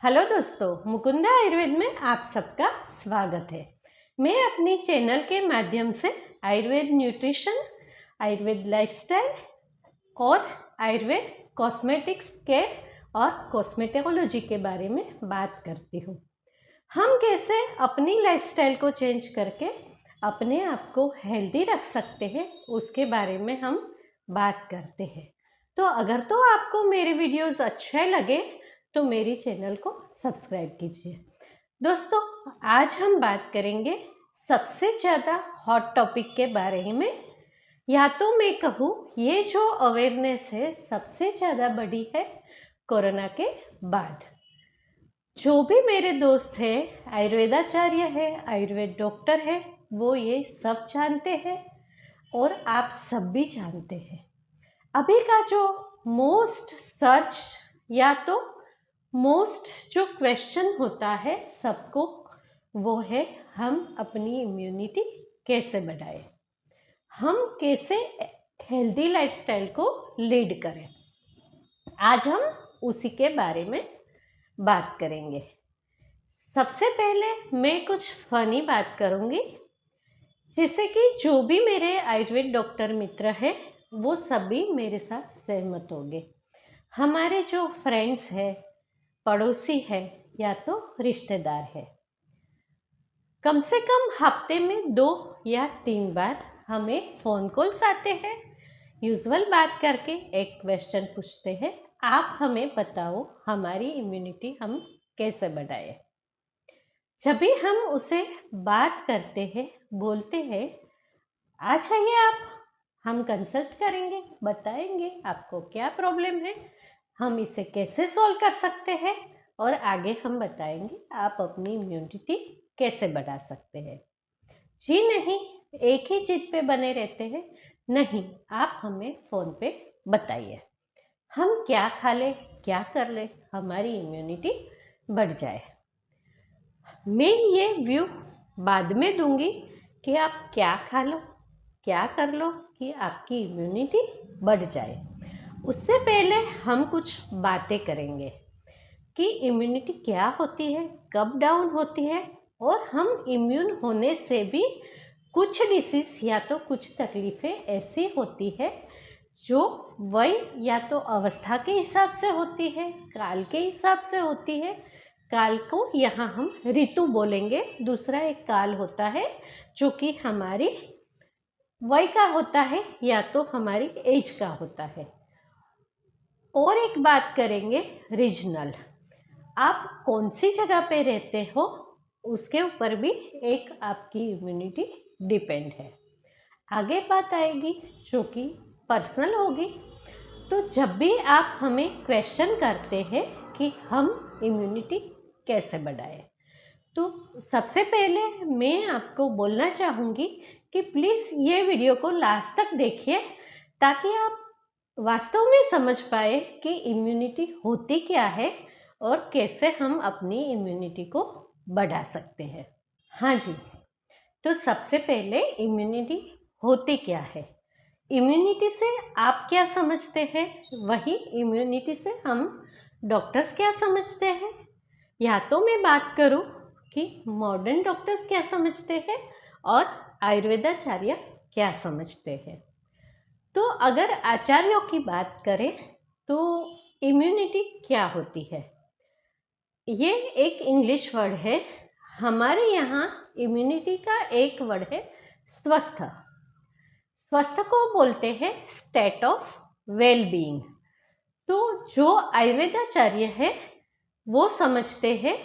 Hello दोस्तों, मुकुंदा आयुर्वेद में आप सबका स्वागत है। मैं अपनी चैनल के माध्यम से आयुर्वेद न्यूट्रिशन, आयुर्वेद लाइफस्टाइल और आयुर्वेद कॉस्मेटिक्स केयर और कॉस्मेटोलॉजी के बारे में बात करती हूँ। हम कैसे अपनी लाइफस्टाइल को चेंज करके अपने आप को हेल्दी रख सकते हैं, उसके बारे में हम बात करते हैं। तो अगर तो आपको मेरे वीडियोस अच्छे लगे तो मेरी चैनल को सब्सक्राइब कीजिए। दोस्तों, आज हम बात करेंगे सबसे ज़्यादा हॉट टॉपिक के बारे में, या तो मैं कहूँ ये जो अवेयरनेस है सबसे ज़्यादा बढ़ी है कोरोना के बाद। जो भी मेरे दोस्त हैं, आयुर्वेदाचार्य है, आयुर्वेद डॉक्टर है, वो ये सब जानते हैं और आप सब भी जानते हैं। अभी का जो मोस्ट सर्च या तो मोस्ट जो क्वेश्चन होता है सबको, वो है हम अपनी इम्यूनिटी कैसे बढ़ाएं, हम कैसे हेल्दी लाइफस्टाइल को लीड करें। आज हम उसी के बारे में बात करेंगे। सबसे पहले मैं कुछ फनी बात करूंगी, जैसे कि जो भी मेरे आयुर्वेद डॉक्टर मित्र हैं वो सभी मेरे साथ सहमत होंगे। हमारे जो फ्रेंड्स हैं, पड़ोसी है या तो रिश्तेदार है, कम से कम हफ्ते में 2 या 3 बार हमें फ़ोन कॉल्स आते हैं। यूजुअल बात करके एक क्वेश्चन पूछते हैं, आप हमें बताओ हमारी इम्यूनिटी हम कैसे बढ़ाएं। जब भी हम उसे बात करते हैं, बोलते हैं आ जाइए आप, हम कंसल्ट करेंगे, बताएंगे आपको क्या प्रॉब्लम है, हम इसे कैसे सॉल्व कर सकते हैं और आगे हम बताएंगे आप अपनी इम्यूनिटी कैसे बढ़ा सकते हैं। जी नहीं, एक ही चीज पे बने रहते हैं, नहीं, आप हमें फ़ोन पे बताइए हम क्या खा ले, क्या कर ले, हमारी इम्यूनिटी बढ़ जाए। मैं ये व्यू बाद में दूंगी कि आप क्या खा लो, क्या कर लो कि आपकी इम्यूनिटी बढ़ जाए। उससे पहले हम कुछ बातें करेंगे कि इम्यूनिटी क्या होती है, कब डाउन होती है, और हम इम्यून होने से भी कुछ डिसीज या तो कुछ तकलीफ़ें ऐसी होती है जो वय या तो अवस्था के हिसाब से होती है, काल के हिसाब से होती है। काल को यहाँ हम ऋतु बोलेंगे, दूसरा एक काल होता है जो कि हमारी वय का होता है या तो हमारी एज का होता है। और एक बात करेंगे रीजनल, आप कौन सी जगह पे रहते हो उसके ऊपर भी एक आपकी इम्यूनिटी डिपेंड है। आगे बात आएगी जो कि पर्सनल होगी। तो जब भी आप हमें क्वेश्चन करते हैं कि हम इम्यूनिटी कैसे बढ़ाएं, तो सबसे पहले मैं आपको बोलना चाहूँगी कि प्लीज़ ये वीडियो को लास्ट तक देखिए, ताकि आप वास्तव में समझ पाए कि इम्यूनिटी होती क्या है और कैसे हम अपनी इम्यूनिटी को बढ़ा सकते हैं। हाँ जी, तो सबसे पहले इम्यूनिटी होती क्या है। इम्यूनिटी से आप क्या समझते हैं, वही इम्यूनिटी से हम डॉक्टर्स क्या समझते हैं, या तो मैं बात करूं कि मॉडर्न डॉक्टर्स क्या समझते हैं और आयुर्वेदाचार्य क्या समझते हैं। तो अगर आचार्यों की बात करें तो इम्यूनिटी क्या होती है, ये एक इंग्लिश वर्ड है। हमारे यहाँ इम्यूनिटी का एक वर्ड है स्वस्थ। स्वस्थ को बोलते हैं स्टेट ऑफ वेल बीइंग। तो जो आयुर्वेदाचार्य है वो समझते हैं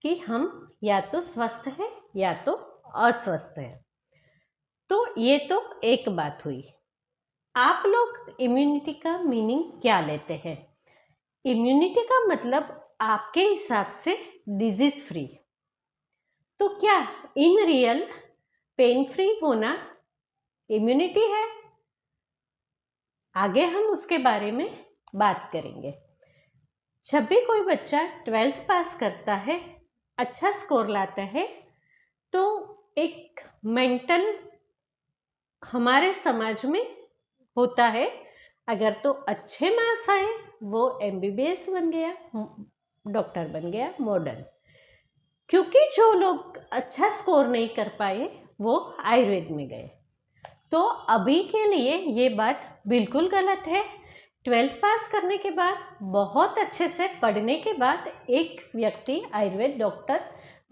कि हम या तो स्वस्थ हैं या तो अस्वस्थ हैं। तो ये तो एक बात हुई। आप लोग इम्यूनिटी का मीनिंग क्या लेते हैं? इम्यूनिटी का मतलब आपके हिसाब से डिजीज फ्री। तो क्या इन रियल पेन फ्री होना इम्यूनिटी है? आगे हम उसके बारे में बात करेंगे। जब भी कोई बच्चा 12th पास करता है, अच्छा स्कोर लाता है, तो एक मेंटल हमारे समाज में होता है, अगर तो अच्छे मार्क्स आए वो MBBS बन गया, डॉक्टर बन गया मॉडर्न। क्योंकि जो लोग अच्छा स्कोर नहीं कर पाए वो आयुर्वेद में गए। तो अभी के लिए ये बात बिल्कुल गलत है। 12th पास करने के बाद, बहुत अच्छे से पढ़ने के बाद एक व्यक्ति आयुर्वेद डॉक्टर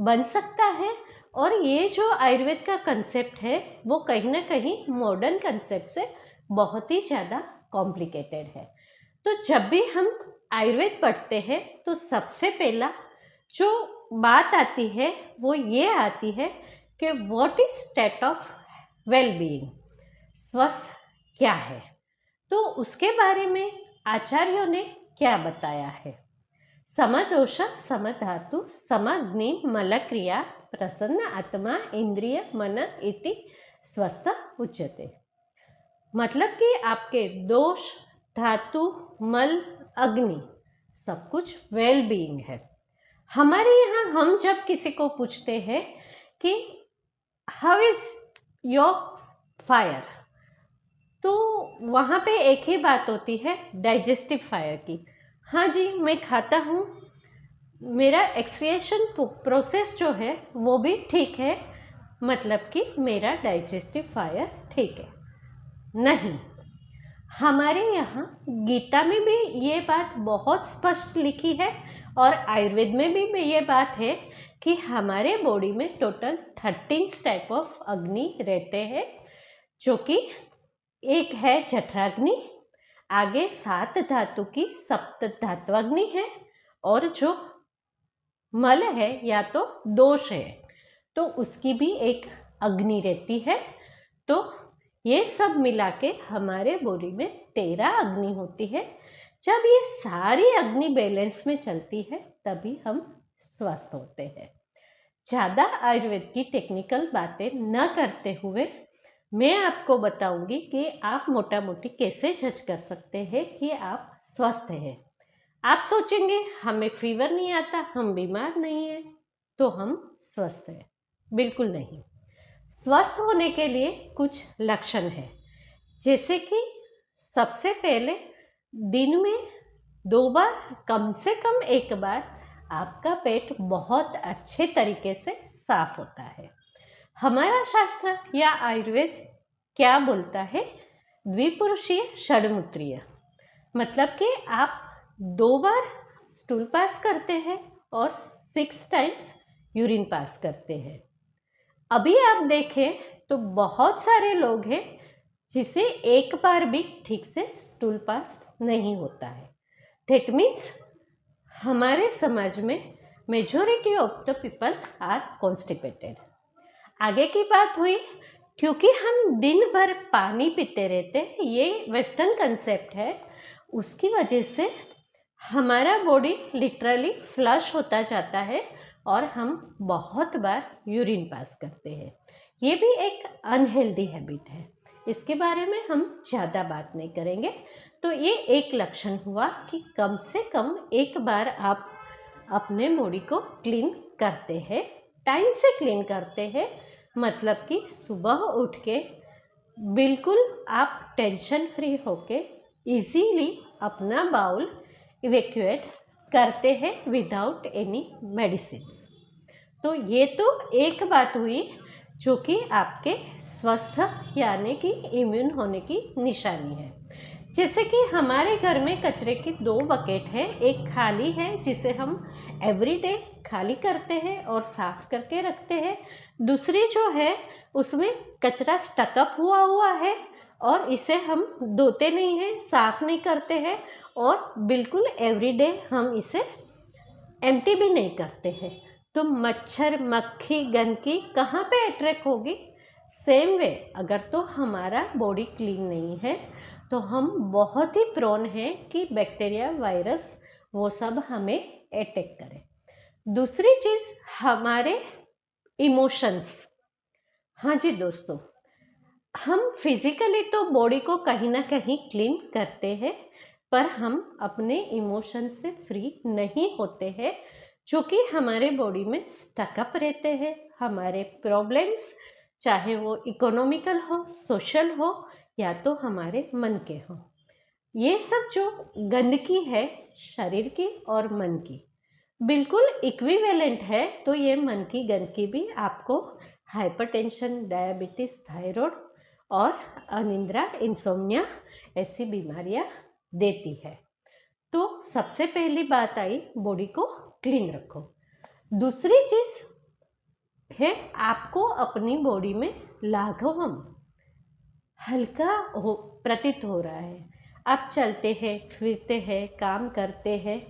बन सकता है। और ये जो आयुर्वेद का कंसेप्ट है वो कहीं ना कहीं मॉडर्न कंसेप्ट से बहुत ही ज़्यादा कॉम्प्लिकेटेड है। तो जब भी हम आयुर्वेद पढ़ते हैं तो सबसे पहला जो बात आती है वो ये आती है कि what is state of well being, स्वस्थ क्या है। तो उसके बारे में आचार्यों ने क्या बताया है। समदोष समधातु समग्नि मलक्रिया प्रसन्न आत्मा इंद्रिय मन इति स्वस्थ उच्यते। मतलब कि आपके दोष, धातु, मल, अग्नि सब कुछ वेल बीइंग है। हमारे यहाँ हम जब किसी को पूछते हैं कि हाउ इज योर फायर, तो वहाँ पे एक ही बात होती है डाइजेस्टिव फायर की। हाँ जी, मैं खाता हूँ, मेरा एक्सक्रिएशन प्रोसेस जो है वो भी ठीक है, मतलब कि मेरा डाइजेस्टिव फायर ठीक है। नहीं, हमारे यहाँ गीता में भी ये बात बहुत स्पष्ट लिखी है और आयुर्वेद में भी ये बात है कि हमारे बॉडी में टोटल 13 टाइप ऑफ अग्नि रहते हैं, जो कि एक है जठराग्नि, आगे 7 धातु की सप्त धात्वाग्नि है, और जो मल है या तो दोष है तो उसकी भी एक अग्नि रहती है। तो ये सब मिला के हमारे बॉडी में 13 अग्नि होती है। जब ये सारी अग्नि बैलेंस में चलती है तभी हम स्वस्थ होते हैं। ज़्यादा आयुर्वेद की टेक्निकल बातें न करते हुए मैं आपको बताऊंगी कि आप मोटा मोटी कैसे जज कर सकते हैं कि आप स्वस्थ हैं। आप सोचेंगे हमें फीवर नहीं आता, हम बीमार नहीं हैं, तो हम स्वस्थ हैं। बिल्कुल नहीं। स्वस्थ होने के लिए कुछ लक्षण हैं, जैसे कि सबसे पहले दिन में 2 बार, कम से कम 1 बार आपका पेट बहुत अच्छे तरीके से साफ होता है। हमारा शास्त्र या आयुर्वेद क्या बोलता है, द्विपुरुषीय षड्मूत्रीय, मतलब कि आप 2 बार स्टूल पास करते हैं और 6 टाइम्स यूरिन पास करते हैं। अभी आप देखें तो बहुत सारे लोग हैं जिसे 1 बार भी ठीक से स्टूल पास नहीं होता है। दैट मीन्स हमारे समाज में majority of the people are constipated. आगे की बात हुई, क्योंकि हम दिन भर पानी पीते रहते हैं, ये वेस्टर्न कंसेप्ट है, उसकी वजह से हमारा बॉडी लिटरली फ्लश होता जाता है और हम बहुत बार यूरिन पास करते हैं। ये भी एक अनहेल्दी हैबिट है, इसके बारे में हम ज़्यादा बात नहीं करेंगे। तो ये एक लक्षण हुआ कि कम से कम 1 बार आप अपने बॉडी को क्लीन करते हैं, टाइम से क्लीन करते हैं। मतलब कि सुबह उठ के बिल्कुल आप टेंशन फ्री होके इजीली अपना बाउल इवैक्यूएट करते हैं विदाउट एनी मेडिसिन्स। तो ये तो एक बात हुई जो कि आपके स्वस्थ यानी कि इम्यून होने की निशानी है। जैसे कि हमारे घर में कचरे की 2 बकेट है, एक खाली है जिसे हम एवरीडे खाली करते हैं और साफ करके रखते हैं, दूसरी जो है उसमें कचरा स्टकअप हुआ है और इसे हम धोते नहीं हैं, साफ नहीं करते हैं और बिल्कुल एवरीडे हम इसे एम्प्टी भी नहीं करते हैं। तो मच्छर, मक्खी, गंदगी कहाँ पे अट्रैक्ट होगी? सेम वे, अगर तो हमारा बॉडी क्लीन नहीं है तो हम बहुत ही प्रोन हैं कि बैक्टीरिया, वायरस वो सब हमें अटैक करें। दूसरी चीज़ हमारे इमोशंस। हाँ जी दोस्तों, हम फिजिकली तो बॉडी को कहीं ना कहीं क्लीन करते हैं, पर हम अपने इमोशन से फ्री नहीं होते हैं, जो कि हमारे बॉडी में स्टकअप रहते हैं। हमारे प्रॉब्लम्स चाहे वो इकोनॉमिकल हो, सोशल हो या तो हमारे मन के हो, ये सब जो गंदगी है शरीर की और मन की, बिल्कुल इक्विवेलेंट है। तो ये मन की गंदगी भी आपको हाइपरटेंशन, डायबिटीज, थायराइड और अनिद्रा, इंसोम्निया ऐसी बीमारियां देती है। तो सबसे पहली बात आई, बॉडी को क्लीन रखो। दूसरी चीज है, आपको अपनी बॉडी में लाघवम हल्का हो प्रतीत हो रहा है। आप चलते हैं, फिरते हैं, काम करते हैं,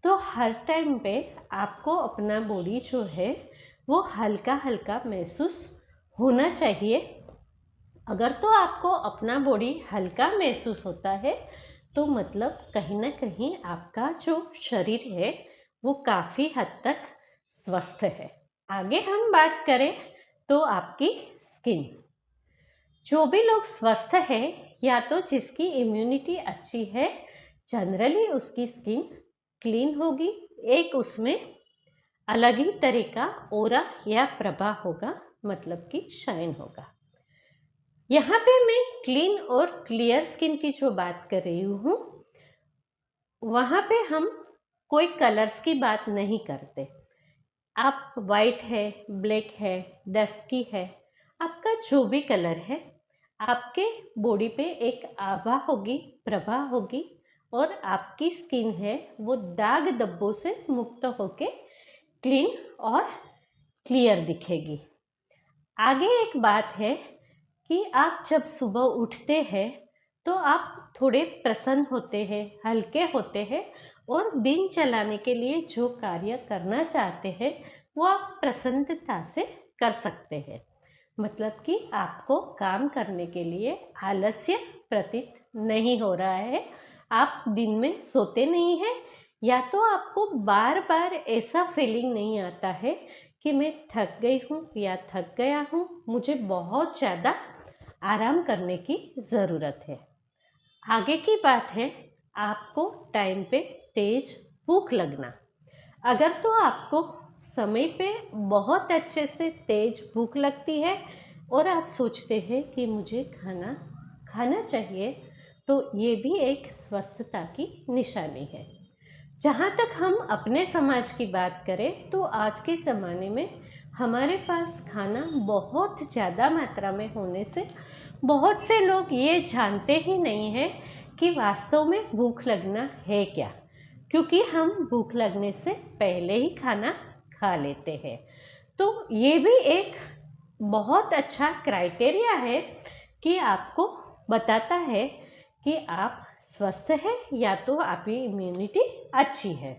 तो हर टाइम पे आपको अपना बॉडी जो है वो हल्का हल्का महसूस होना चाहिए। अगर तो आपको अपना बॉडी हल्का महसूस होता है तो मतलब कहीं ना कहीं आपका जो शरीर है वो काफ़ी हद तक स्वस्थ है। आगे हम बात करें तो आपकी स्किन, जो भी लोग स्वस्थ है या तो जिसकी इम्यूनिटी अच्छी है, जनरली उसकी स्किन क्लीन होगी, एक उसमें अलग ही तरह का ऑरा या प्रभा होगा, मतलब कि शाइन होगा। यहाँ पे मैं क्लीन और क्लियर स्किन की जो बात कर रही हूँ, वहाँ पे हम कोई कलर्स की बात नहीं करते। आप वाइट है, ब्लैक है, डस्की है, आपका जो भी कलर है, आपके बॉडी पे एक आभा होगी, प्रभा होगी और आपकी स्किन है वो दाग धब्बों से मुक्त होके क्लीन और क्लियर दिखेगी। आगे एक बात है कि आप जब सुबह उठते हैं तो आप थोड़े प्रसन्न होते हैं, हल्के होते हैं और दिन चलाने के लिए जो कार्य करना चाहते हैं वो आप प्रसन्नता से कर सकते हैं। मतलब कि आपको काम करने के लिए आलस्य प्रतीत नहीं हो रहा है, आप दिन में सोते नहीं हैं, या तो आपको बार बार ऐसा फीलिंग नहीं आता है कि मैं थक गई हूँ या थक गया हूँ, मुझे बहुत ज़्यादा आराम करने की ज़रूरत है। आगे की बात है, आपको टाइम पे तेज भूख लगना। अगर तो आपको समय पे बहुत अच्छे से तेज भूख लगती है और आप सोचते हैं कि मुझे खाना खाना चाहिए, तो ये भी एक स्वस्थता की निशानी है। जहाँ तक हम अपने समाज की बात करें तो आज के ज़माने में हमारे पास खाना बहुत ज़्यादा मात्रा में होने से बहुत से लोग ये जानते ही नहीं हैं कि वास्तव में भूख लगना है क्या, क्योंकि हम भूख लगने से पहले ही खाना खा लेते हैं। तो ये भी एक बहुत अच्छा क्राइटेरिया है कि आपको बताता है कि आप स्वस्थ हैं या तो आपकी इम्यूनिटी अच्छी है।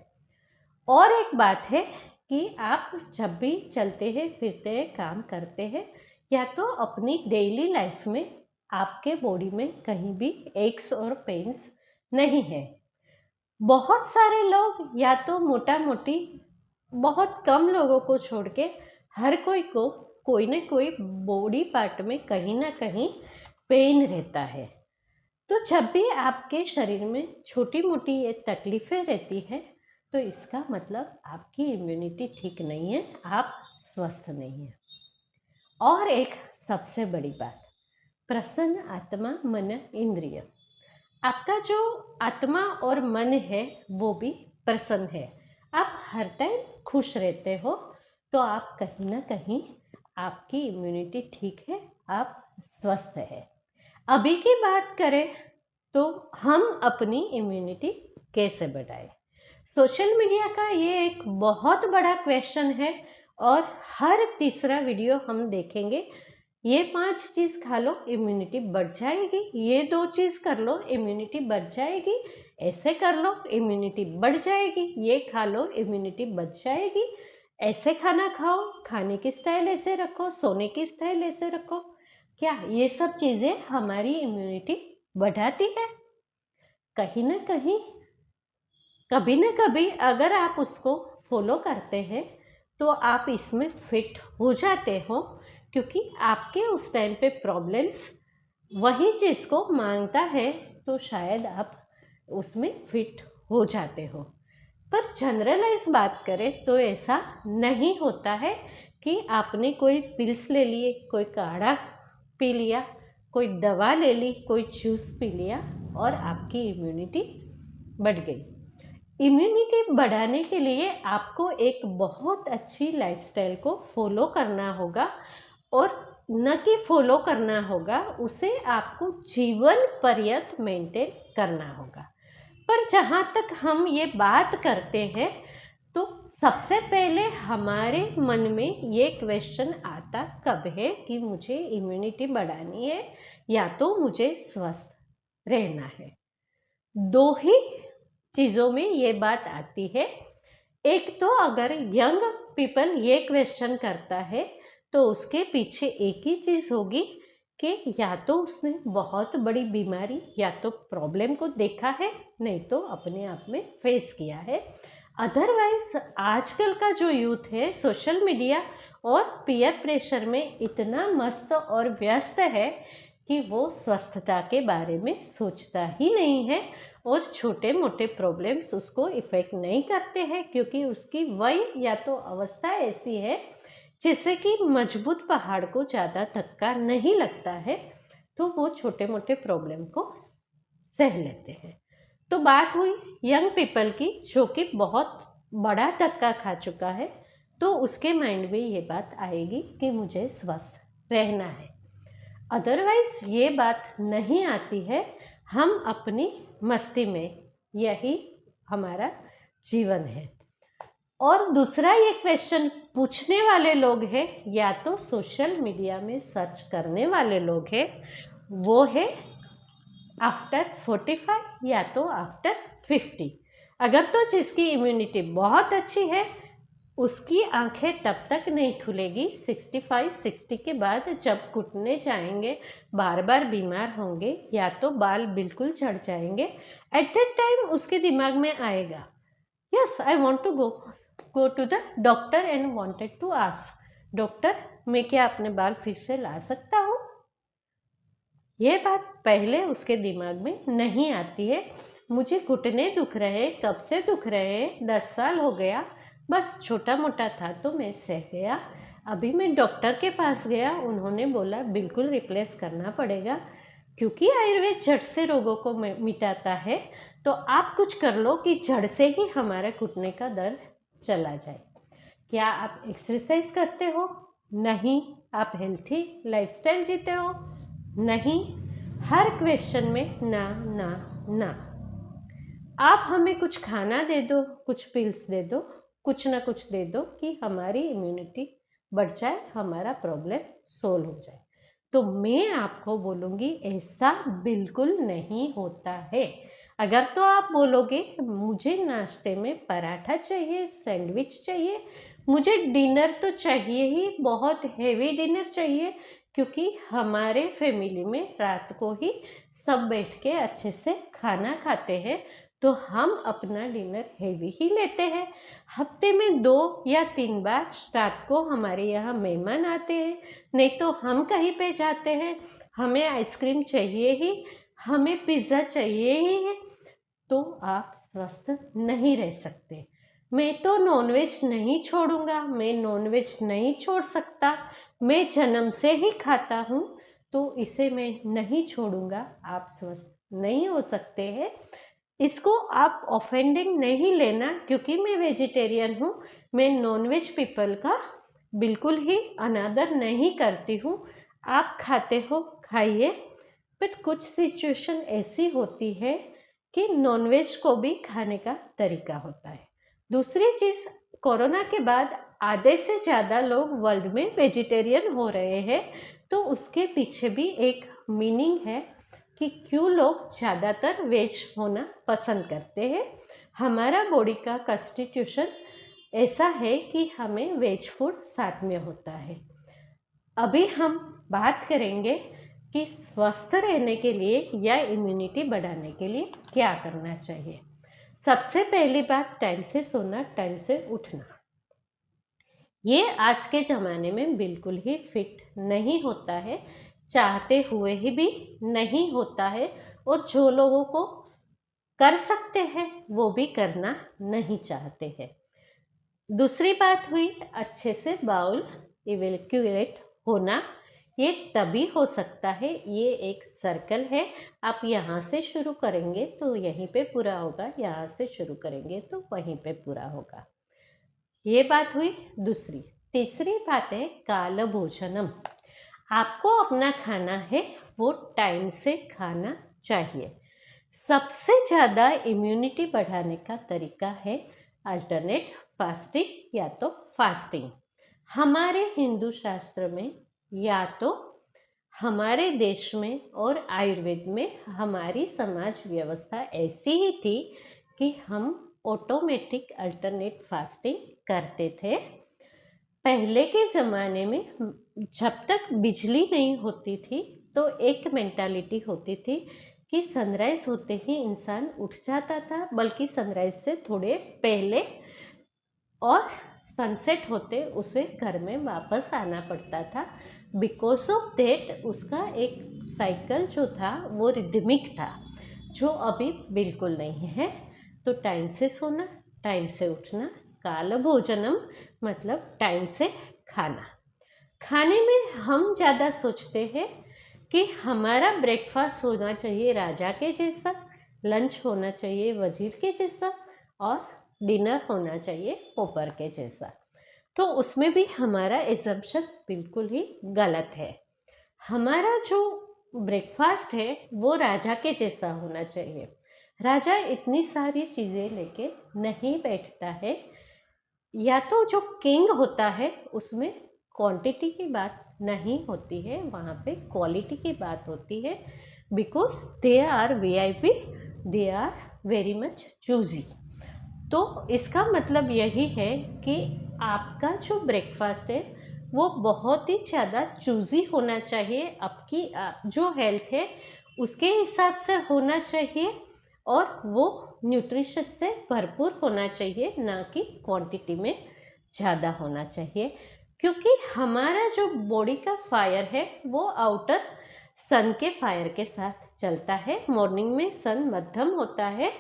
और एक बात है कि आप जब भी चलते हैं, फिरते हैं, काम करते हैं, या तो अपनी डेली लाइफ में आपके बॉडी में कहीं भी एक्स और पेन्स नहीं है। बहुत सारे लोग या तो मोटा मोटी, बहुत कम लोगों को छोड़ के हर कोई को कोई ना कोई बॉडी पार्ट में कहीं ना कहीं पेन रहता है। तो जब भी आपके शरीर में छोटी मोटी ये तकलीफ़ें रहती है तो इसका मतलब आपकी इम्यूनिटी ठीक नहीं है, आप स्वस्थ नहीं हैं। और एक सबसे बड़ी बात, प्रसन्न आत्मा मन इंद्रिय, आपका जो आत्मा और मन है वो भी प्रसन्न है। आप हर टाइम खुश रहते हो तो आप कहीं ना कहीं आपकी इम्यूनिटी ठीक है, आप स्वस्थ है। अभी की बात करें तो हम अपनी इम्यूनिटी कैसे बढ़ाएं? सोशल मीडिया का ये एक बहुत बड़ा क्वेश्चन है और हर तीसरा वीडियो हम देखेंगे, ये 5 चीज़ खा लो इम्यूनिटी बढ़ जाएगी, ये 2 चीज़ कर लो इम्यूनिटी बढ़ जाएगी, ऐसे कर लो इम्यूनिटी बढ़ जाएगी, ये खा लो इम्यूनिटी बढ़ जाएगी, ऐसे खाना खाओ, खाने की स्टाइल ऐसे रखो, सोने की स्टाइल ऐसे रखो। क्या ये सब चीज़ें हमारी इम्यूनिटी बढ़ाती है? कहीं ना कहीं, कभी ना कभी अगर आप उसको फॉलो करते हैं तो आप इसमें फिट हो जाते हो, क्योंकि आपके उस टाइम पे प्रॉब्लम्स वही चीज़ को मांगता है, तो शायद आप उसमें फिट हो जाते हो। पर जनरलाइज बात करें तो ऐसा नहीं होता है कि आपने कोई पिल्स ले लिए, कोई काढ़ा पी लिया, कोई दवा ले ली, कोई जूस पी लिया और आपकी इम्यूनिटी बढ़ गई। इम्यूनिटी बढ़ाने के लिए आपको एक बहुत अच्छी लाइफस्टाइल को फॉलो करना होगा, और न कि फॉलो करना होगा, उसे आपको जीवन पर्यंत मेंटेन करना होगा। पर जहाँ तक हम ये बात करते हैं तो सबसे पहले हमारे मन में ये क्वेश्चन आता कब है कि मुझे इम्यूनिटी बढ़ानी है या तो मुझे स्वस्थ रहना है। दो ही चीज़ों में ये बात आती है। एक तो अगर यंग पीपल ये क्वेश्चन करता है तो उसके पीछे एक ही चीज़ होगी कि या तो उसने बहुत बड़ी बीमारी या तो प्रॉब्लम को देखा है, नहीं तो अपने आप में फेस किया है। अदरवाइज आजकल का जो यूथ है सोशल मीडिया और पीयर प्रेशर में इतना मस्त और व्यस्त है कि वो स्वस्थता के बारे में सोचता ही नहीं है, और छोटे मोटे प्रॉब्लम्स उसको इफ़ेक्ट नहीं करते हैं, क्योंकि उसकी वय या तो अवस्था ऐसी है जिससे कि मजबूत पहाड़ को ज़्यादा धक्का नहीं लगता है, तो वो छोटे मोटे प्रॉब्लम को सह लेते हैं। तो बात हुई यंग पीपल की, जो कि बहुत बड़ा धक्का खा चुका है, तो उसके माइंड में ये बात आएगी कि मुझे स्वस्थ रहना है। अदरवाइज ये बात नहीं आती है, हम अपनी मस्ती में, यही हमारा जीवन है। और दूसरा ये क्वेश्चन पूछने वाले लोग हैं या तो सोशल मीडिया में सर्च करने वाले लोग हैं, वो है आफ्टर 45 या तो आफ्टर 50। अगर तो जिसकी इम्यूनिटी बहुत अच्छी है उसकी आंखें तब तक नहीं खुलेगी 65-60 के बाद, जब घुटने जाएंगे, बार बार बीमार होंगे या तो बाल बिल्कुल झड़ जाएंगे। एट दैट टाइम उसके दिमाग में आएगा, yes I want to go to the doctor and wanted to ask doctor, मैं क्या अपने बाल फिर से ला सकता हूँ। ये बात पहले उसके दिमाग में नहीं आती है। मुझे घुटने दुख रहे, कब से दुख रहे, 10 साल हो गया, बस छोटा मोटा था तो मैं सह गया। अभी मैं डॉक्टर के पास गया, उन्होंने बोला बिल्कुल रिप्लेस करना पड़ेगा, क्योंकि आयुर्वेद जड़ से रोगों को मिटाता है। तो आप कुछ कर लो कि जड़ से ही हमारे घुटने का दर्द चला जाए। क्या आप एक्सरसाइज करते हो? नहीं। आप हेल्थी लाइफस्टाइल जीते हो? नहीं। हर क्वेश्चन में ना ना ना। आप हमें कुछ खाना दे दो, कुछ पिल्स दे दो, कुछ ना कुछ दे दो कि हमारी इम्यूनिटी बढ़ जाए, हमारा प्रॉब्लम सोल्व हो जाए। तो मैं आपको बोलूँगी ऐसा बिल्कुल नहीं होता है। अगर तो आप बोलोगे मुझे नाश्ते में पराठा चाहिए, सैंडविच चाहिए, मुझे डिनर तो चाहिए ही, बहुत हेवी डिनर चाहिए, क्योंकि हमारे फैमिली में रात को ही सब बैठ के अच्छे से खाना खाते हैं, तो हम अपना डिनर हेवी ही लेते हैं। हफ्ते में 2 या 3 बार रात को हमारे यहाँ मेहमान आते हैं, नहीं तो हम कहीं पे जाते हैं, हमें आइसक्रीम चाहिए ही, हमें पिज़्ज़ा चाहिए ही है, तो आप स्वस्थ नहीं रह सकते। मैं तो नॉनवेज नहीं छोड़ूंगा, मैं नॉनवेज नहीं छोड़ सकता, मैं जन्म से ही खाता हूँ, तो इसे मैं नहीं छोड़ूंगा। आप स्वस्थ नहीं हो सकते हैं। इसको आप ऑफेंडिंग नहीं लेना, क्योंकि मैं वेजिटेरियन हूँ, मैं नॉनवेज पीपल का बिल्कुल ही अनादर नहीं करती हूँ। आप खाते हो खाइए, बट कुछ सिचुएशन ऐसी होती है कि नॉनवेज को भी खाने का तरीका होता है। दूसरी चीज़, कोरोना के बाद आधे से ज़्यादा लोग वर्ल्ड में वेजिटेरियन हो रहे हैं, तो उसके पीछे भी एक मीनिंग है कि क्यों लोग ज़्यादातर वेज होना पसंद करते हैं। हमारा बॉडी का कॉन्स्टिट्यूशन ऐसा है कि हमें वेज फूड साथ में होता है। अभी हम बात करेंगे कि स्वस्थ रहने के लिए या इम्यूनिटी बढ़ाने के लिए क्या करना चाहिए। सबसे पहली बात, टाइम से सोना, टाइम से उठना। ये आज के ज़माने में बिल्कुल ही फिट नहीं होता है, चाहते हुए ही भी नहीं होता है, और जो लोगों को कर सकते हैं वो भी करना नहीं चाहते हैं। दूसरी बात हुई अच्छे से बाउल इवेक्यूएट होना, ये तभी हो सकता है, ये एक सर्कल है, आप यहाँ से शुरू करेंगे तो यहीं पे पूरा होगा, यहाँ से शुरू करेंगे तो वहीं पे पूरा होगा। ये बात हुई दूसरी। तीसरी बात है काल भोजनम। आपको अपना खाना है वो टाइम से खाना चाहिए। सबसे ज़्यादा इम्यूनिटी बढ़ाने का तरीका है अल्टरनेट फास्टिंग या तो फास्टिंग। हमारे हिंदू शास्त्र में या तो हमारे देश में और आयुर्वेद में हमारी समाज व्यवस्था ऐसी ही थी कि हम ऑटोमेटिक अल्टरनेट फास्टिंग करते थे। पहले के ज़माने में जब तक बिजली नहीं होती थी तो एक मेंटालिटी होती थी कि सनराइज़ होते ही इंसान उठ जाता था, बल्कि सनराइज़ से थोड़े पहले, और सनसेट होते उसे घर में वापस आना पड़ता था। बिकॉज ऑफ दैट उसका एक साइकिल जो था वो रिदमिक था, जो अभी बिल्कुल नहीं है। तो टाइम से सोना, टाइम से उठना, काल भोजनम मतलब टाइम से खाना। खाने में हम ज़्यादा सोचते हैं कि हमारा ब्रेकफास्ट होना चाहिए राजा के जैसा, लंच होना चाहिए वजीर के जैसा, और डिनर होना चाहिए पोपर के जैसा। तो उसमें भी हमारा एजम्पशन बिल्कुल ही गलत है। हमारा जो ब्रेकफास्ट है वो राजा के जैसा होना चाहिए। राजा इतनी सारी चीज़ें लेके नहीं बैठता है। या तो जो किंग होता है उसमें क्वांटिटी की बात नहीं होती है, वहाँ पे क्वालिटी की बात होती है। Because they are VIP, they are very much choosy. तो इसका मतलब यही है कि आपका जो ब्रेकफास्ट है वो बहुत ही ज़्यादा चूजी होना चाहिए, आपकी जो हेल्थ है उसके हिसाब से होना चाहिए, और वो न्यूट्रिशन से भरपूर होना चाहिए, ना कि क्वांटिटी में ज़्यादा होना चाहिए। क्योंकि हमारा जो बॉडी का फायर है वो आउटर सन के फायर के साथ चलता है। मॉर्निंग में सन मध्यम होता है,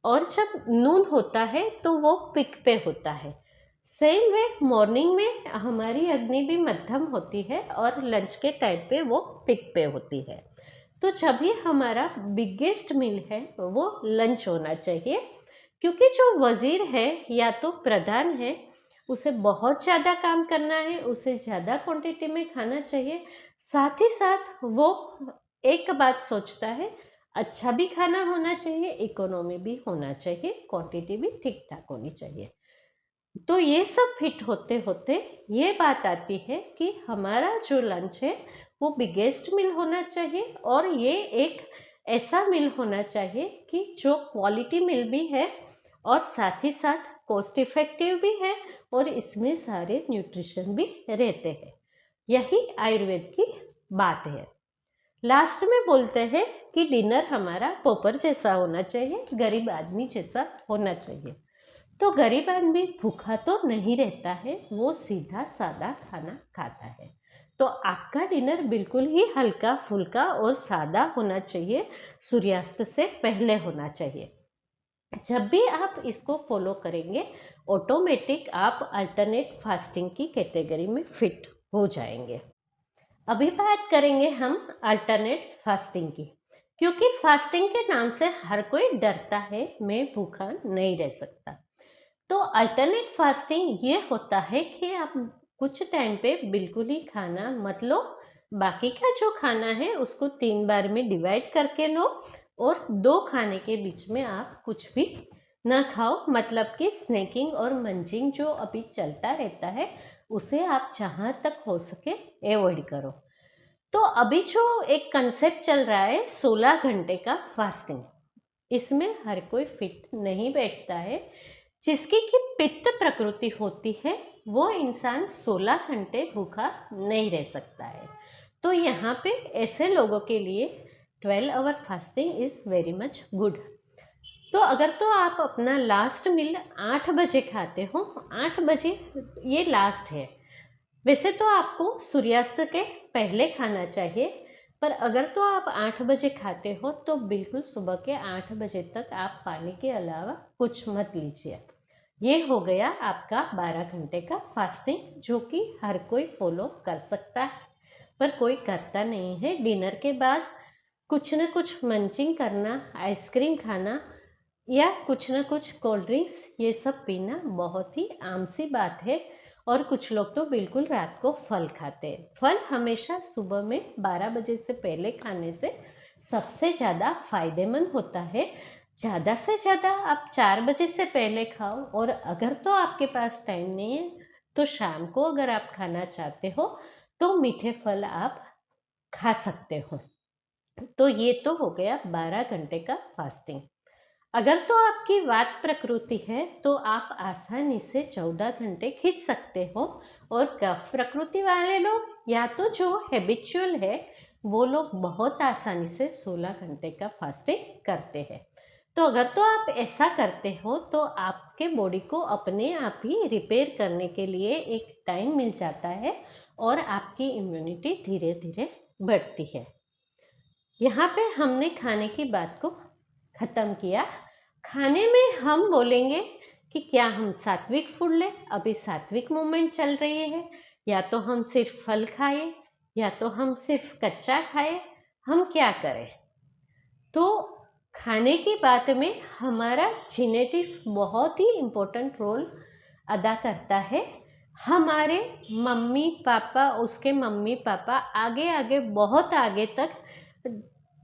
और जब नून होता है तो वो पिक पे होता है। सेम वे मॉर्निंग में हमारी अग्नि भी मध्यम होती है, और लंच के टाइम पे वो पिक पे होती है। तो जब भी हमारा बिगेस्ट मील है वो लंच होना चाहिए। क्योंकि जो वजीर है या तो प्रधान है, उसे बहुत ज़्यादा काम करना है, उसे ज़्यादा क्वांटिटी में खाना चाहिए। साथ ही साथ वो एक बात सोचता है, अच्छा भी खाना होना चाहिए, इकोनॉमी भी होना चाहिए, क्वांटिटी भी ठीक ठाक होनी चाहिए। तो ये सब फिट होते होते ये बात आती है कि हमारा जो लंच है वो बिगेस्ट मील होना चाहिए, और ये एक ऐसा मील होना चाहिए कि जो क्वालिटी मील भी है और साथ ही साथ कॉस्ट इफेक्टिव भी है, और इसमें सारे न्यूट्रिशन भी रहते हैं। यही आयुर्वेद की बात है। लास्ट में बोलते हैं कि डिनर हमारा पोपर जैसा होना चाहिए, गरीब आदमी जैसा होना चाहिए। तो गरीब आदमी भूखा तो नहीं रहता है, वो सीधा सादा खाना खाता है। तो आपका डिनर बिल्कुल ही हल्का फुल्का और सादा होना चाहिए, सूर्यास्त से पहले होना चाहिए। जब भी आप इसको फॉलो करेंगे ऑटोमेटिक आप अल्टरनेट फास्टिंग की कैटेगरी में फिट हो जाएंगे। अभी बात करेंगे हम अल्टरनेट फास्टिंग की। क्योंकि फास्टिंग के नाम से हर कोई डरता है, मैं भूखा नहीं रह सकता। तो अल्टरनेट फास्टिंग ये होता है कि आप कुछ टाइम पे बिल्कुल ही खाना मत लो, बाकी का जो खाना है उसको 3 बार में डिवाइड करके लो, और 2 खाने के बीच में आप कुछ भी ना खाओ। मतलब कि स्नैकिंग और मंचिंग जो अभी चलता रहता है उसे आप जहाँ तक हो सके अवॉइड करो। तो अभी जो एक कंसेप्ट चल रहा है 16 घंटे का फास्टिंग, इसमें हर कोई फिट नहीं बैठता है। जिसकी कि पित्त प्रकृति होती है वो इंसान 16 घंटे भूखा नहीं रह सकता है। तो यहाँ पे ऐसे लोगों के लिए 12 hour fasting is very much good. तो अगर तो आप अपना लास्ट मील 8 बजे खाते हो, 8 बजे ये लास्ट है। वैसे तो आपको सूर्यास्त के पहले खाना चाहिए, पर अगर तो आप 8 बजे खाते हो तो बिल्कुल सुबह के 8 बजे तक आप पानी के अलावा कुछ मत लीजिए। ये हो गया आपका 12 घंटे का फास्टिंग, जो कि हर कोई फॉलो कर सकता है। पर कोई करता नहीं है। डिनर के बाद कुछ न कुछ मंचिंग करना, आइसक्रीम खाना या कुछ न कुछ कोल्ड ड्रिंक्स, ये सब पीना बहुत ही आम सी बात है। और कुछ लोग तो बिल्कुल रात को फल खाते हैं। फल हमेशा सुबह में 12 बजे से पहले खाने से सबसे ज़्यादा फायदेमंद होता है। ज़्यादा से ज़्यादा आप 4 बजे से पहले खाओ, और अगर तो आपके पास टाइम नहीं है तो शाम को अगर आप खाना चाहते हो तो मीठे फल आप खा सकते हो। तो ये तो हो गया 12 घंटे का फास्टिंग। अगर तो आपकी वात प्रकृति है तो आप आसानी से 14 घंटे खींच सकते हो, और कफ प्रकृति वाले लोग या तो जो हैबिचुअल है वो लोग बहुत आसानी से 16 घंटे का फास्टिंग करते हैं। तो अगर तो आप ऐसा करते हो तो आपके बॉडी को अपने आप ही रिपेयर करने के लिए एक टाइम मिल जाता है, और आपकी इम्यूनिटी धीरे धीरे बढ़ती है। यहाँ पे हमने खाने की बात को ख़त्म किया। खाने में हम बोलेंगे कि क्या हम सात्विक फूड लें, अभी सात्विक मूवमेंट चल रही है, या तो हम सिर्फ फल खाएं, या तो हम सिर्फ कच्चा खाएं, हम क्या करें। तो खाने की बात में हमारा जेनेटिक्स बहुत ही इम्पोर्टेंट रोल अदा करता है। हमारे मम्मी पापा, उसके मम्मी पापा, आगे आगे बहुत आगे तक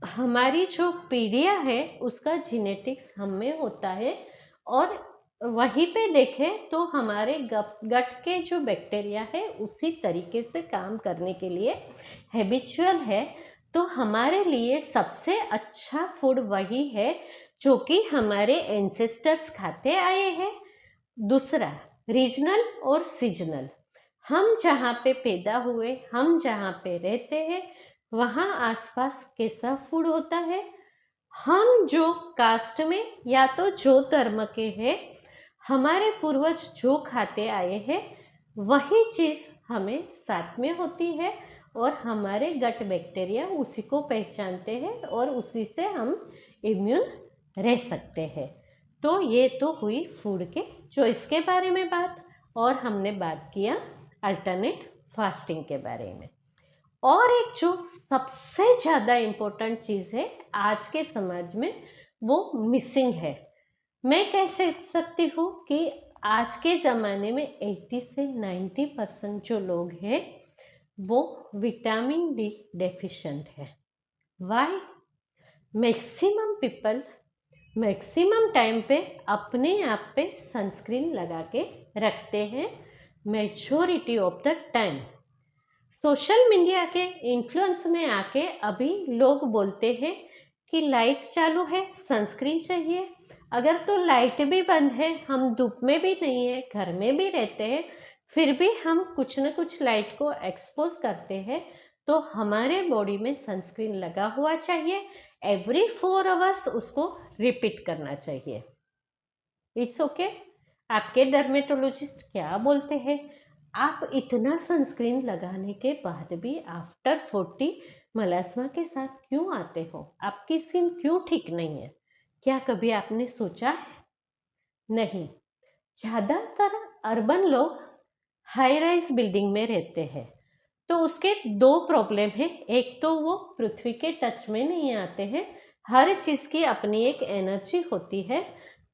हमारी जो पीढ़ियाँ है उसका जेनेटिक्स हम में होता है। और वहीं पे देखें तो हमारे गट के जो बैक्टीरिया है उसी तरीके से काम करने के लिए हैबिचुअल है। तो हमारे लिए सबसे अच्छा फूड वही है जो कि हमारे एंसेस्टर्स खाते आए हैं। दूसरा, रीजनल और सीजनल। हम जहाँ पे पैदा हुए, हम जहाँ पे रहते हैं, वहाँ आसपास कैसा फूड होता है, हम जो कास्ट में या तो जो धर्म के हैं, हमारे पूर्वज जो खाते आए हैं वही चीज़ हमें साथ में होती है, और हमारे गट बैक्टीरिया उसी को पहचानते हैं और उसी से हम इम्यून रह सकते हैं। तो ये तो हुई फूड के चॉइस के बारे में बात, और हमने बात किया अल्टरनेट फास्टिंग के बारे में। और एक जो सबसे ज़्यादा इम्पोर्टेंट चीज़ है आज के समाज में, वो मिसिंग है। मैं कह सकती हूँ कि आज के ज़माने में 80 से 90% जो लोग हैं वो विटामिन डी डेफिशिएंट है। Why? Maximum people maximum time पे अपने आप पे सनस्क्रीन लगा के रखते हैं, majority of the time. Social media के इन्फ्लुएंस में आके अभी लोग बोलते हैं कि लाइट चालू है, सनस्क्रीन चाहिए। अगर तो लाइट भी बंद है, हम धूप में भी नहीं है, घर में भी रहते हैं, फिर भी हम कुछ न कुछ लाइट को एक्सपोज करते हैं, तो हमारे बॉडी में सनस्क्रीन लगा हुआ चाहिए। एवरी 4 आवर्स उसको रिपीट करना चाहिए। It's okay. आपके डर्मेटोलॉजिस्ट क्या बोलते हैं? आप इतना सनस्क्रीन लगाने के बाद भी आफ्टर 40 मलास्मा के साथ क्यों आते हो? आपकी स्किन क्यों ठीक नहीं है? क्या कभी आपने सोचा है? नहीं। ज़्यादातर अर्बन लोग हाई राइज बिल्डिंग में रहते हैं, तो उसके 2 प्रॉब्लम हैं। एक तो वो पृथ्वी के टच में नहीं आते हैं, हर चीज़ की अपनी एक एनर्जी होती है,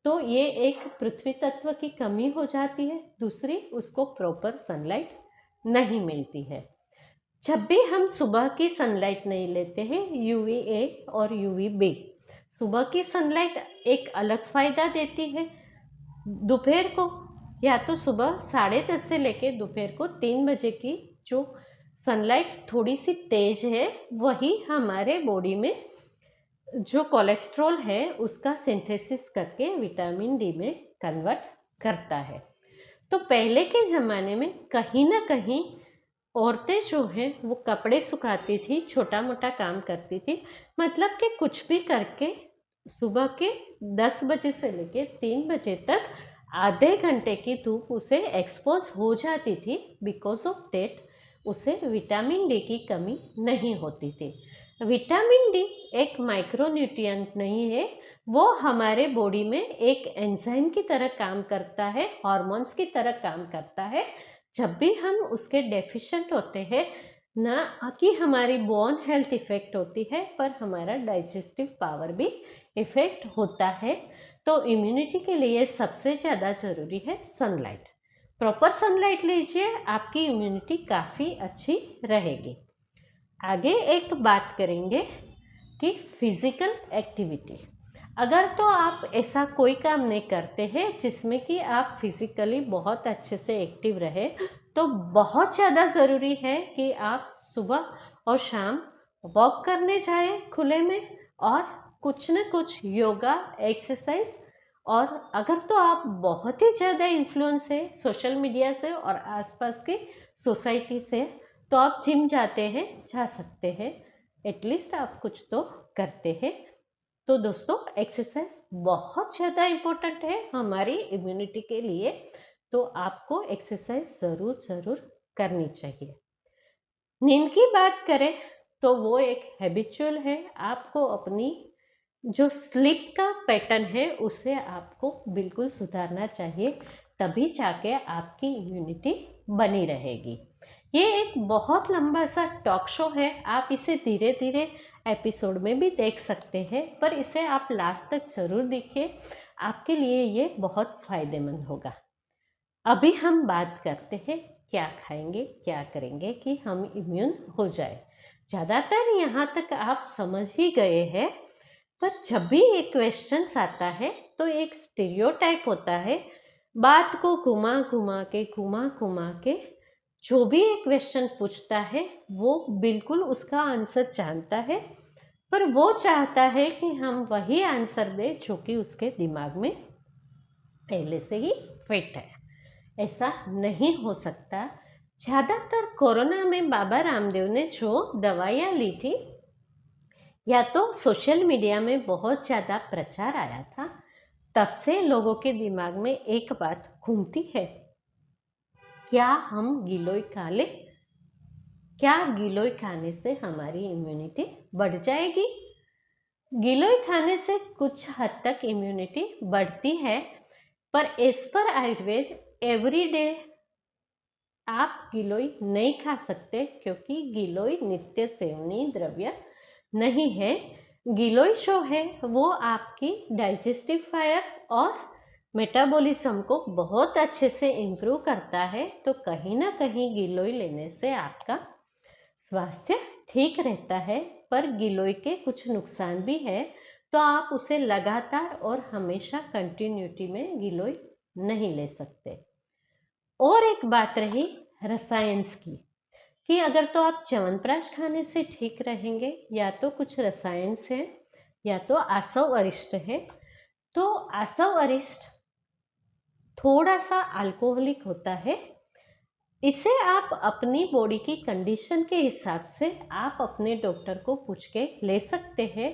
तो ये एक पृथ्वी तत्व की कमी हो जाती है। दूसरी, उसको प्रॉपर सनलाइट नहीं मिलती है। जब भी हम सुबह की सनलाइट नहीं लेते हैं, UVA और UVB, सुबह की सनलाइट एक अलग फ़ायदा देती है। दोपहर को या तो सुबह 10:30 से लेके दोपहर को 3 बजे की जो सनलाइट थोड़ी सी तेज है, वही हमारे बॉडी में जो कोलेस्ट्रॉल है उसका सिंथेसिस करके विटामिन डी में कन्वर्ट करता है। तो पहले के ज़माने में कहीं ना कहीं औरतें जो हैं वो कपड़े सुखाती थी, छोटा मोटा काम करती थी, मतलब कि कुछ भी करके सुबह के 10 बजे से लेके 3 बजे तक आधे घंटे की धूप उसे एक्सपोज हो जाती थी। बिकॉज ऑफ दैट उसे विटामिन डी की कमी नहीं होती थी। विटामिन डी एक माइक्रोन्यूट्रिएंट नहीं है, वो हमारे बॉडी में एक एंजाइम की तरह काम करता है, हार्मोन्स की तरह काम करता है। जब भी हम उसके डेफिशिएंट होते हैं, ना कि हमारी बोन हेल्थ इफेक्ट होती है, पर हमारा डाइजेस्टिव पावर भी इफेक्ट होता है। तो इम्यूनिटी के लिए सबसे ज़्यादा ज़रूरी है सनलाइट। प्रॉपर सनलाइट लीजिए, आपकी इम्यूनिटी काफ़ी अच्छी रहेगी। आगे एक बात करेंगे कि फिजिकल एक्टिविटी। अगर तो आप ऐसा कोई काम नहीं करते हैं जिसमें कि आप फिजिकली बहुत अच्छे से एक्टिव रहे, तो बहुत ज़्यादा ज़रूरी है कि आप सुबह और शाम वॉक करने जाएं खुले में, और कुछ न कुछ योगा एक्सरसाइज। और अगर तो आप बहुत ही ज़्यादा इन्फ्लुएंस है सोशल मीडिया से और आसपास की सोसाइटी से, तो आप जिम जाते हैं, जा सकते हैं, एटलीस्ट आप कुछ तो करते हैं। तो दोस्तों, एक्सरसाइज बहुत ज़्यादा इम्पोर्टेंट है हमारी इम्यूनिटी के लिए, तो आपको एक्सरसाइज ज़रूर करनी चाहिए। नींद की बात करें तो वो एक हैबिचुअल है। आपको अपनी जो स्लीप का पैटर्न है उसे आपको बिल्कुल सुधारना चाहिए, तभी जाके आपकी इम्यूनिटी बनी रहेगी। ये एक बहुत लंबा सा टॉक शो है, आप इसे धीरे धीरे एपिसोड में भी देख सकते हैं, पर इसे आप लास्ट तक ज़रूर देखिए, आपके लिए ये बहुत फ़ायदेमंद होगा। अभी हम बात करते हैं क्या खाएंगे, क्या करेंगे कि हम इम्यून हो जाए। ज़्यादातर यहाँ तक आप समझ ही गए हैं, पर जब भी एक क्वेश्चन आता है तो एक स्टीरियोटाइप होता है, बात को घुमा घुमा के जो भी एक क्वेश्चन पूछता है वो बिल्कुल उसका आंसर जानता है, पर वो चाहता है कि हम वही आंसर दें जो कि उसके दिमाग में पहले से ही फिट है। ऐसा नहीं हो सकता। ज़्यादातर कोरोना में बाबा रामदेव ने जो दवाइयाँ ली थी, या तो सोशल मीडिया में बहुत ज़्यादा प्रचार आया था, तब से लोगों के दिमाग में एक बात घूमती है, क्या हम गिलोय खा लें? क्या गिलोय खाने से हमारी इम्यूनिटी बढ़ जाएगी? गिलोय खाने से कुछ हद तक इम्यूनिटी बढ़ती है, पर as per Ayurveda every day आप गिलोय नहीं खा सकते, क्योंकि गिलोय नित्य सेवनीय द्रव्य नहीं है। गिलोय जो है वो आपकी डाइजेस्टिव फायर और मेटाबॉलिज्म को बहुत अच्छे से इम्प्रूव करता है। तो कहीं ना कहीं गिलोय लेने से आपका स्वास्थ्य ठीक रहता है, पर गिलोय के कुछ नुकसान भी है, तो आप उसे लगातार और हमेशा कंटिन्यूटी में गिलोय नहीं ले सकते। और एक बात रही रसायन्स की, कि अगर तो आप च्यवनप्राश खाने से ठीक रहेंगे, या तो कुछ रसायन्स हैं या तो आसव अरिष्ट है। तो आसव अरिष्ट थोड़ा सा अल्कोहलिक होता है, इसे आप अपनी बॉडी की कंडीशन के हिसाब से आप अपने डॉक्टर को पूछ के ले सकते हैं।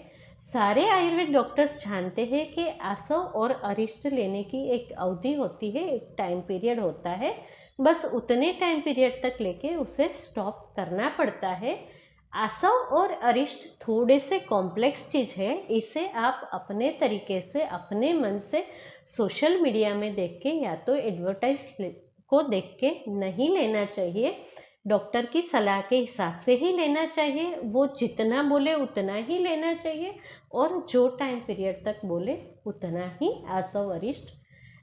सारे आयुर्वेद डॉक्टर्स जानते हैं कि आसव और अरिष्ट लेने की एक अवधि होती है, एक टाइम पीरियड होता है, बस उतने टाइम पीरियड तक लेके उसे स्टॉप करना पड़ता है। आसव और अरिष्ट थोड़े से कॉम्प्लेक्स चीज़ है, इसे आप अपने तरीके से अपने मन से सोशल मीडिया में देख के या तो एडवर्टाइज को देख के नहीं लेना चाहिए, डॉक्टर की सलाह के हिसाब से ही लेना चाहिए। वो जितना बोले उतना ही लेना चाहिए, और जो टाइम पीरियड तक बोले उतना ही आसव अरिष्ट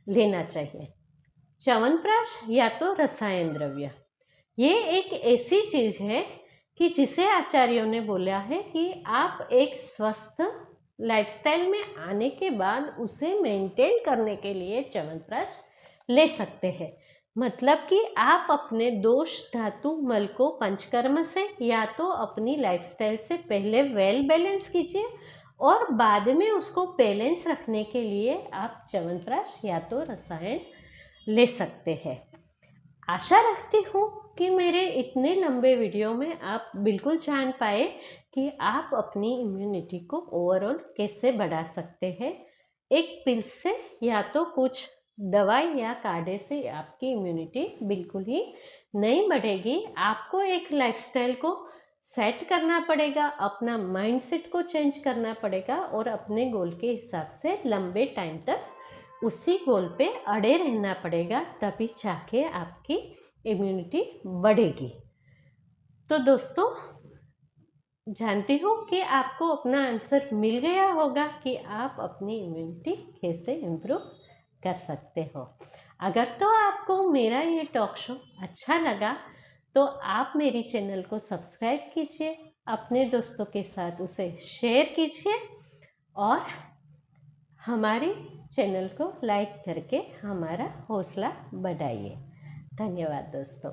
लेना चाहिए। च्यवनप्राश या तो रसायन द्रव्य, ये एक ऐसी चीज़ है कि जिसे आचार्यों ने बोला है कि आप एक स्वस्थ लाइफस्टाइल में आने के बाद उसे मेंटेन करने के लिए च्यवनप्राश ले सकते हैं। मतलब कि आप अपने दोष धातु मल को पंचकर्म से या तो अपनी लाइफस्टाइल से पहले वेल बैलेंस कीजिए, और बाद में उसको बैलेंस रखने के लिए आप च्यवनप्राश या तो रसायन ले सकते हैं। आशा रखती हूँ कि मेरे इतने लंबे वीडियो में आप बिल्कुल जान पाए कि आप अपनी इम्यूनिटी को ओवरऑल कैसे बढ़ा सकते हैं। एक पिल से या तो कुछ दवाई या काढ़े से आपकी इम्यूनिटी बिल्कुल ही नहीं बढ़ेगी। आपको एक लाइफस्टाइल को सेट करना पड़ेगा, अपना माइंडसेट को चेंज करना पड़ेगा, और अपने गोल के हिसाब से लंबे टाइम तक उसी गोल पे अड़े रहना पड़ेगा, तभी जाके आपकी इम्यूनिटी बढ़ेगी। तो दोस्तों, जानती हूँ कि आपको अपना आंसर मिल गया होगा कि आप अपनी इम्यूनिटी कैसे इम्प्रूव कर सकते हो। अगर तो आपको मेरा ये टॉक शो अच्छा लगा तो आप मेरी चैनल को सब्सक्राइब कीजिए, अपने दोस्तों के साथ उसे शेयर कीजिए और हमारे चैनल को लाइक करके हमारा हौसला बढ़ाइए। धन्यवाद दोस्तों।